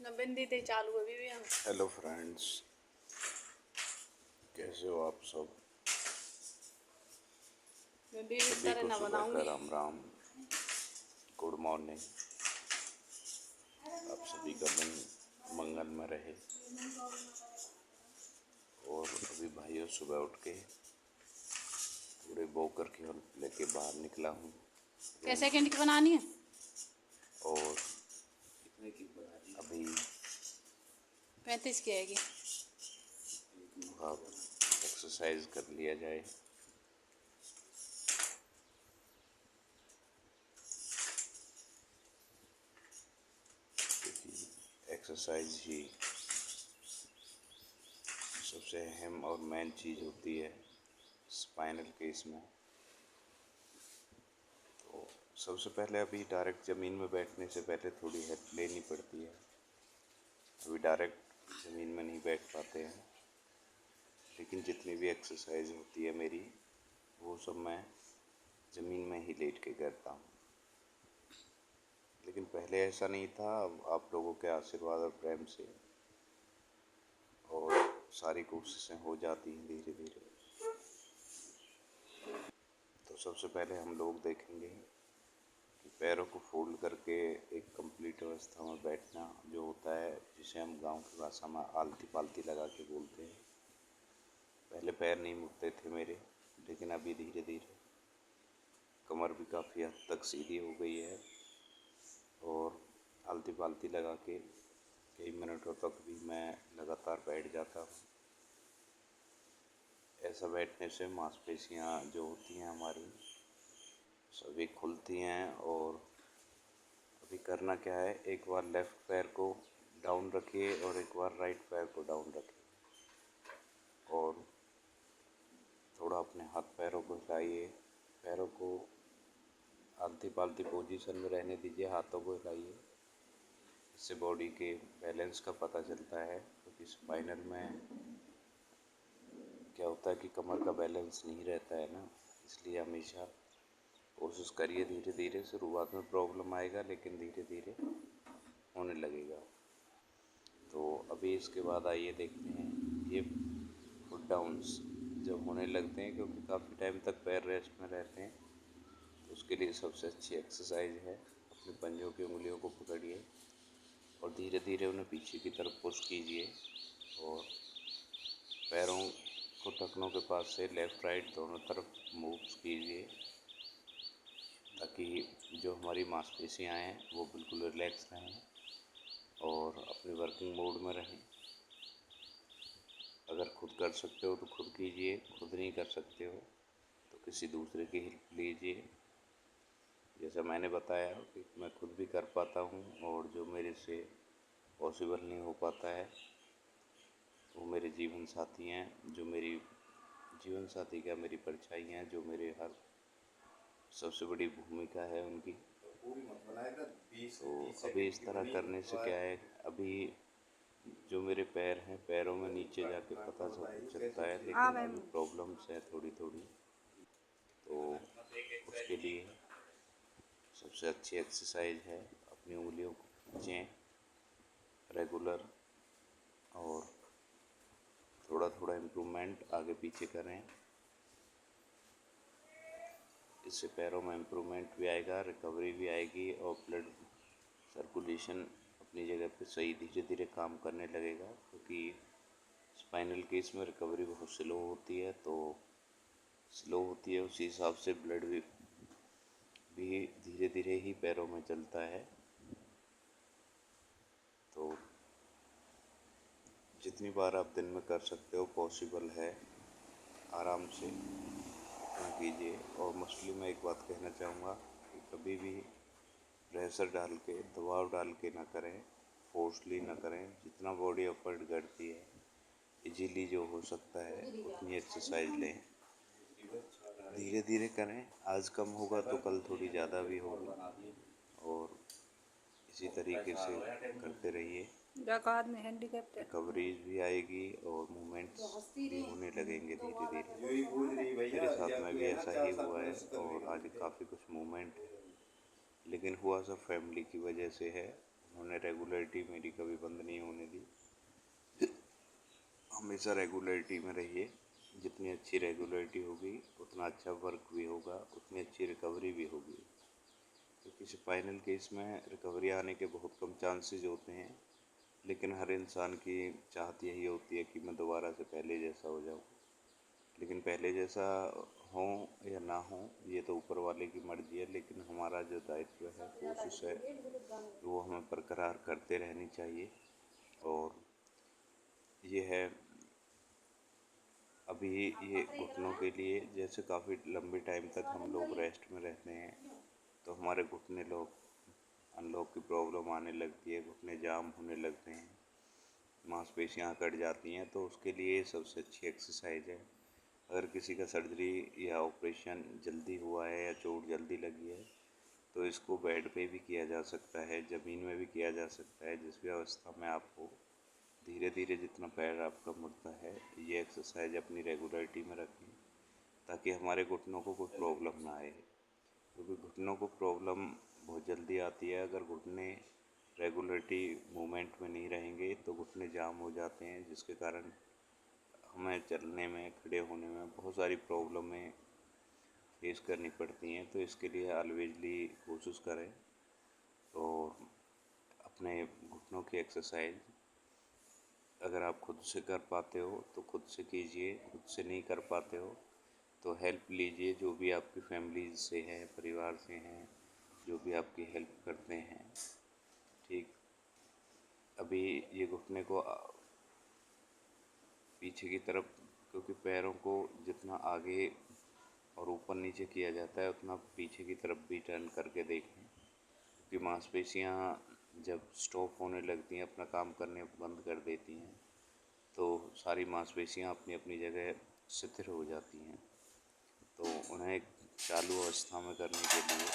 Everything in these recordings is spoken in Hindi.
बिंदी ते चालू है अभी भी हम। हेलो फ्रेंड्स, कैसे हो आप सब? बिंदी इस सभी तरह को ना सुबह का बनाऊंगी। Ram Ram, good morning. आप सभी का दिन मंगल में रहे। और अभी भाइयों सुबह उठ के पूरे बोकर की हेल्प लेके बाहर निकला हूँ क्या सेकंड की बनानी है? और अभी 35 की आएगी। आप एक्सरसाइज कर लिया जाए। क्योंकि एक्सरसाइज ही सबसे अहम और मेन चीज़ होती है स्पाइनल केस में। तो सबसे पहले अभी डायरेक्ट ज़मीन में बैठने से पहले थोड़ी हेल्प लेनी पड़ती है। अभी डायरेक्ट ज़मीन में नहीं बैठ पाते हैं, लेकिन जितनी भी एक्सरसाइज होती है मेरी, वो सब मैं ज़मीन में ही लेट के करता हूँ। लेकिन पहले ऐसा नहीं था। अब आप लोगों के आशीर्वाद और प्रेम से और सारी कोशिशें हो जाती हैं धीरे धीरे। तो सबसे पहले हम लोग देखेंगे कि पैरों को फोल्ड करके एक कंप्लीट अवस्था में बैठना जो होता है, जिसे हम गांव की भाषा में आलती पालती लगा के बोलते हैं। पहले पैर नहीं मुड़ते थे मेरे, लेकिन अभी धीरे धीरे कमर भी काफ़ी हद तक सीधी हो गई है और आलती पालती लगा के कई मिनटों तक भी मैं लगातार बैठ जाता हूँ। ऐसा बैठने से मांसपेशियाँ जो होती हैं हमारी सभी खुलती हैं। और अभी करना क्या है, एक बार लेफ़्ट पैर को डाउन रखिए और एक बार राइट पैर को डाउन रखिए और थोड़ा अपने हाथ पैरों को हिलाइए। पैरों को आलती पालती पोजीशन में रहने दीजिए, हाथों को हिलाइए। इससे बॉडी के बैलेंस का पता चलता है, क्योंकि स्पाइनल में क्या होता है कि कमर का बैलेंस नहीं रहता है ना। इसलिए हमेशा कोशिश करिए धीरे धीरे। शुरुआत में प्रॉब्लम आएगा, लेकिन धीरे धीरे होने लगेगा। तो अभी इसके बाद आइए देखते हैं ये फुट डाउन्स जब होने लगते हैं, क्योंकि काफ़ी टाइम तक पैर रेस्ट में रहते हैं। तो उसके लिए सबसे अच्छी एक्सरसाइज है, अपने पंजों की उंगलियों को पकड़िए और धीरे धीरे उन्हें पीछे की तरफ पुश कीजिए और पैरों को टखनों के पास से लेफ़्ट राइट दोनों तरफ मूव्स कीजिए, ताकि जो हमारी मांसपेशियाँ हैं वो बिल्कुल रिलैक्स रहें और अपने वर्किंग मोड में रहें। अगर खुद कर सकते हो तो खुद कीजिए, खुद नहीं कर सकते हो तो किसी दूसरे की हेल्प लीजिए। जैसा मैंने बताया कि मैं खुद भी कर पाता हूँ, और जो मेरे से पॉसिबल नहीं हो पाता है वो मेरे जीवन साथी हैं, जो मेरी जीवन साथी क्या, मेरी परछाई हैं, जो मेरे हर सबसे बड़ी भूमिका है उनकी। तो अभी इस तरह करने से क्या है, अभी जो मेरे पैर हैं, पैरों में नीचे जाके पता चलता है, लेकिन अभी प्रॉब्लम्स है थोड़ी थोड़ी। तो उसके लिए सबसे अच्छी एक्सरसाइज है अपनी उंगलियों को खींचें रेगुलर और थोड़ा थोड़ा इम्प्रूवमेंट आगे पीछे करें। इससे पैरों में इम्प्रूवमेंट भी आएगा, रिकवरी भी आएगी और ब्लड सर्कुलेशन अपनी जगह पे सही धीरे धीरे काम करने लगेगा। क्योंकि स्पाइनल केस में रिकवरी बहुत स्लो होती है, तो स्लो होती है उसी हिसाब से ब्लड भी धीरे धीरे ही पैरों में चलता है। तो जितनी बार आप दिन में कर सकते हो, पॉसिबल है, आराम से उतना कीजिए। और मोस्टली मैं एक बात कहना चाहूँगा कि कभी भी प्रेशर डाल के, दबाव डाल के ना करें, फोर्सली ना करें। जितना बॉडी एफर्ट करती है, इजीली जो हो सकता है उतनी एक्सरसाइज लें, धीरे धीरे करें। आज कम होगा तो कल थोड़ी ज़्यादा भी होगी, और इसी तरीके से करते रहिए। रिकवरीज भी आएगी और मूवमेंट्स भी होने लगेंगे धीरे धीरे। मेरे साथ में भी ऐसा ही हुआ है और आज काफ़ी कुछ मूवमेंट है, लेकिन हुआ सब फैमिली की वजह से है। उन्होंने रेगुलरिटी मेरी कभी बंद नहीं होने दी। हमेशा रेगुलरिटी में रहिए। जितनी अच्छी रेगुलरिटी होगी उतना अच्छा वर्क भी होगा, उतनी अच्छी रिकवरी भी होगी। क्योंकि स्पाइनल केस में रिकवरी आने के बहुत कम चांसेस होते हैं, लेकिन हर इंसान की चाहत यही होती है कि मैं दोबारा से पहले जैसा हो जाऊँ। लेकिन पहले जैसा हो या ना हो ये तो ऊपर वाले की मर्ज़ी है, लेकिन हमारा जो दायित्व है, कोशिश है, वो हमें बरकरार करते रहनी चाहिए। और ये है अभी ये घुटनों के लिए, जैसे काफ़ी लंबे टाइम तक हम लोग रेस्ट में रहते हैं तो हमारे घुटने अनलॉक की प्रॉब्लम आने लगती है, घुटने जाम होने लगते हैं, मांसपेशियाँ कट जाती हैं। तो उसके लिए सबसे अच्छी एक्सरसाइज है, अगर किसी का सर्जरी या ऑपरेशन जल्दी हुआ है या चोट जल्दी लगी है तो इसको बेड पे भी किया जा सकता है, ज़मीन में भी किया जा सकता है, जिस भी अवस्था में आप हो। धीरे धीरे जितना पैर आपका मुड़ता है, ये एक्सरसाइज अपनी रेगुलरिटी में रखें ताकि हमारे घुटनों को कोई प्रॉब्लम ना आए। क्योंकि घुटनों को प्रॉब्लम बहुत जल्दी आती है। अगर घुटने रेगुलरिटी मूवमेंट में नहीं रहेंगे तो घुटने जाम हो जाते हैं, जिसके कारण हमें चलने में, खड़े होने में बहुत सारी प्रॉब्लमें फेस करनी पड़ती हैं। तो इसके लिए ऑलवेजली कोशिश करें और अपने घुटनों की एक्सरसाइज अगर आप खुद से कर पाते हो तो खुद से कीजिए, खुद से नहीं कर पाते हो तो हेल्प लीजिए, जो भी आपकी फैमिली से हैं, परिवार से हैं, जो भी आपकी हेल्प करते हैं। ठीक, अभी ये घुटने को पीछे की तरफ, क्योंकि पैरों को जितना आगे और ऊपर नीचे किया जाता है उतना पीछे की तरफ भी टर्न करके देखें। क्योंकि मांसपेशियाँ जब स्टॉप होने लगती हैं, अपना काम करने बंद कर देती हैं, तो सारी मांसपेशियाँ अपनी अपनी जगह शिथिल हो जाती हैं। तो उन्हें चालू अवस्था में करने के लिए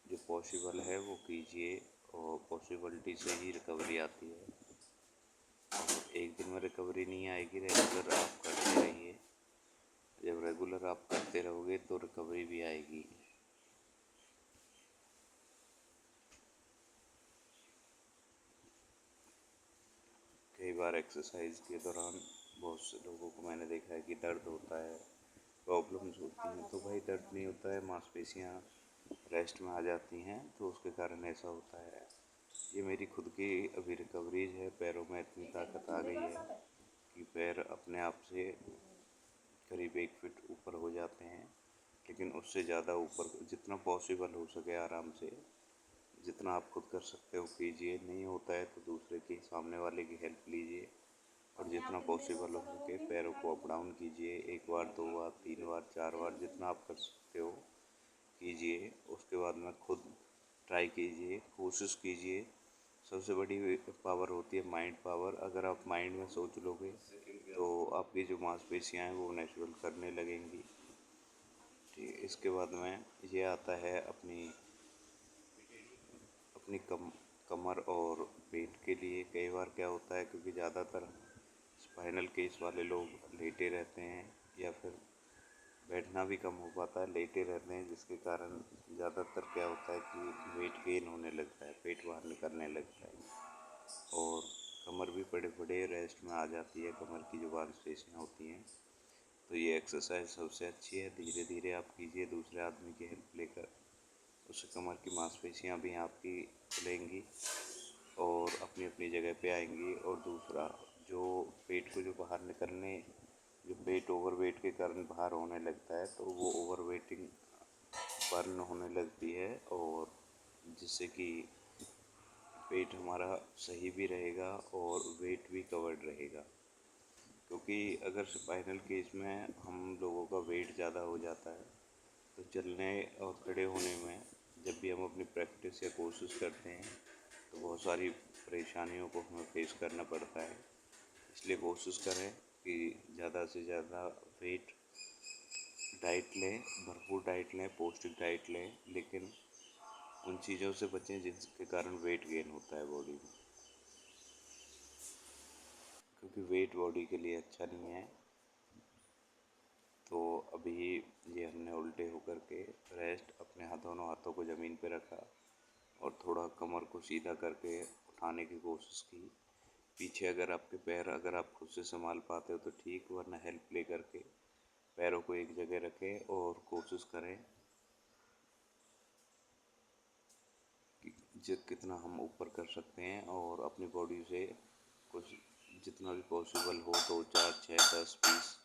जो पॉसिबल है वो कीजिए, और पॉसिबिलिटी से ही रिकवरी आती है। और एक दिन में रिकवरी नहीं आएगी, रेगुलर आप करते रहिए। जब रेगुलर आप करते रहोगे तो रिकवरी भी आएगी। कई बार एक्सरसाइज के दौरान बहुत से लोगों को मैंने देखा है कि दर्द होता है, प्रॉब्लम्स होती हैं। तो भाई दर्द नहीं होता है, मांसपेशियाँ रेस्ट में आ जाती हैं, तो उसके कारण ऐसा होता है। ये मेरी खुद की अभी रिकवरीज है। पैरों में इतनी ताकत आ गई है कि पैर अपने आप से करीब 1 फीट ऊपर हो जाते हैं। लेकिन उससे ज़्यादा ऊपर जितना पॉसिबल हो सके आराम से, जितना आप खुद कर सकते हो कीजिए। नहीं होता है तो दूसरे की, सामने वाले की हेल्प लीजिए। और जितना पॉसिबल हो सके पैरों को अप डाउन कीजिए, 1 बार 2 बार 3 बार 4 बार जितना आप कर सकते हो कीजिए। उसके बाद में खुद ट्राई कीजिए, कोशिश कीजिए। सबसे बड़ी पावर होती है माइंड पावर। अगर आप माइंड में सोच लोगे तो आपकी जो मांसपेशियाँ हैं वो नेचुरल करने लगेंगी। ठीक, इसके बाद में ये आता है अपनी अपनी कमर और पेट के लिए। कई बार क्या होता है, क्योंकि ज़्यादातर स्पाइनल केस वाले लोग लेटे रहते हैं या फिर बैठना भी कम हो पाता है, लेटे रहते हैं, जिसके कारण ज़्यादातर क्या होता है कि वेट गेन होने लगता है, पेट बाहर निकलने लगता है और कमर भी बड़े बड़े रेस्ट में आ जाती है, कमर की जो मांसपेशियाँ होती हैं। तो ये एक्सरसाइज सबसे अच्छी है, धीरे धीरे आप कीजिए दूसरे आदमी की हेल्प लेकर। उससे कमर की मांसपेशियाँ भी आपकी खुलेंगी और अपनी अपनी जगह पे आएंगी। और दूसरा, जो पेट को जो बाहर निकलने, जो पेट ओवर वेट के कारण बाहर होने लगता है, तो वो ओवर वेटिंग बर्न होने लगती है, और जिससे कि पेट हमारा सही भी रहेगा और वेट भी कवर्ड रहेगा। क्योंकि अगर स्पाइनल केस में हम लोगों का वेट ज़्यादा हो जाता है तो चलने और खड़े होने में, जब भी हम अपनी प्रैक्टिस या कोशिश करते हैं तो बहुत सारी परेशानियों को हमें फेस करना पड़ता है। इसलिए कोशिश करें कि ज़्यादा से ज़्यादा वेट डाइट लें, भरपूर डाइट लें, पौष्टिक डाइट लें, लेकिन उन चीज़ों से बचें जिसके कारण वेट गेन होता है बॉडी में। क्योंकि वेट बॉडी के लिए अच्छा नहीं है। तो अभी ये हमने उल्टे होकर के हाथों को ज़मीन पे रखा और थोड़ा कमर को सीधा करके उठाने की कोशिश की। पीछे अगर आपके पैर अगर आप खुद से संभाल पाते हो तो ठीक, वरना हेल्प ले करके पैरों को एक जगह रखें और कोशिश करें कि कितना हम ऊपर कर सकते हैं, और अपनी बॉडी से कुछ जितना भी पॉसिबल हो 2, 4, 6, 10, 20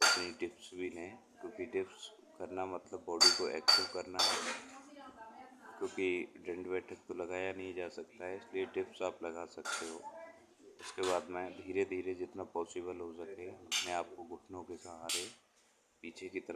उतनी डिप्स भी लें, क्योंकि डिप्स करना मतलब बॉडी को एक्टिव करना है, क्योंकि दंड बैठक तो लगाया नहीं जा सकता है, इसलिए डिप्स आप लगा सकते हो। उसके बाद में धीरे धीरे जितना पॉसिबल हो सके अपने आप को घुटनों के सहारे पीछे की तरफ